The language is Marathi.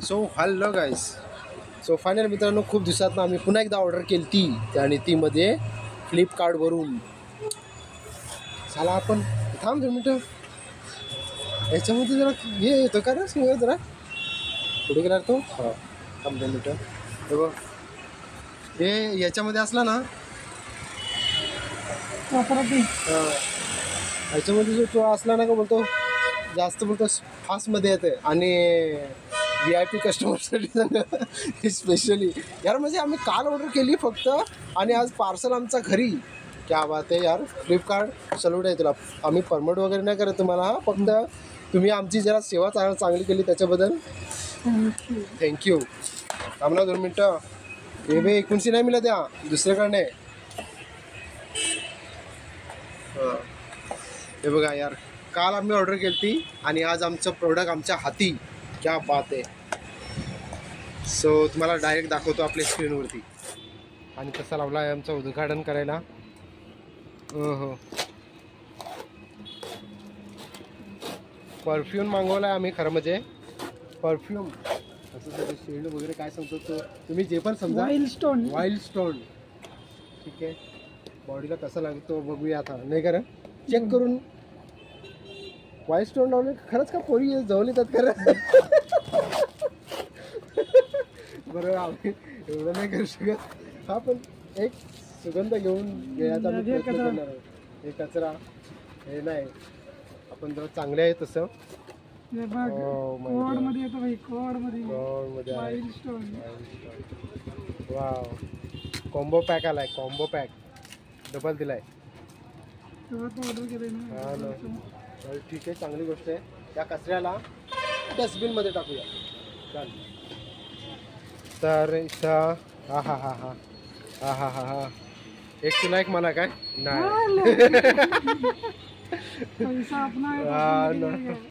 सो हॅलो गाईस. सो फायनल मित्रांनो, खूप दिवसात आम्ही पुन्हा एकदा ऑर्डर केली ती आणि ती मध्ये फ्लिपकार्टवरून. चला आपण थांब 2 मिनटं. याच्यामध्ये जरा हे येतो का रे सिंह जरा पुढे गेला तो. हां थांब 2 मिनटं. हे बघ, हे याच्यामध्ये असला ना याच्यामध्ये जो तो असला ना का बोलतो जास्त बोलतो फास्टमध्ये येते आणि VIP कस्टमरसाठी स्पेशली यार. म्हणजे आम्ही काल ऑर्डर केली फक्त आणि आज पार्सल आमचा घरी. क्या बात आहे यार. फ्लिपकार्ट सल्यूट आहे तुला. आम्ही परमोट वगैरे नाही करत तुम्हाला, फक्त तुम्ही आमची जरा सेवा चांगली केली त्याच्याबद्दल थँक्यू. थांबला 2 मिनटं. हे बे 19 नाही मिळत द्या दुसऱ्याकडे. हां हे बघा यार, काल आम्ही ऑर्डर केली ती आणि आज आमचं प्रोडक्ट आमच्या हाती. क्या बात आहे. सो तुम्हाला डायरेक्ट दाखवतो आपल्या स्क्रीनवरती. आणि कसा लावला आहे आमचं उद्घाटन करायला. हो परफ्यूम मागवला आहे आम्ही. खरं म्हणजे परफ्यूम असं शेड वगैरे काय सांगतो तो तुम्ही जे पण समजा. वाईल्ड स्टोन ठीक आहे. बॉडीला कसा लागतो बघूया आता, नाही का चेक करून. वाईल्ड स्टोन लावले खरंच का पोरी जवळ येतात खरं. बरोबर आम्ही एवढं नाही करू शकत. हा पण एक सुगंध घेऊन घ्यायचा आम्ही प्रयत्न करणार आहोत. हे कचरा हे नाही, आपण जरा चांगले आहे तसं. वाव कॉम्बो पॅक आलाय. कॉम्बो पॅक डबल दिलाय. हा ना ठीक आहे, चांगली गोष्ट आहे. त्या कचऱ्याला डस्टबिनमध्ये टाकूया. चाल तर इथं हा हा हा हा हा हा हा हा एक तुला एक मला काय नाही.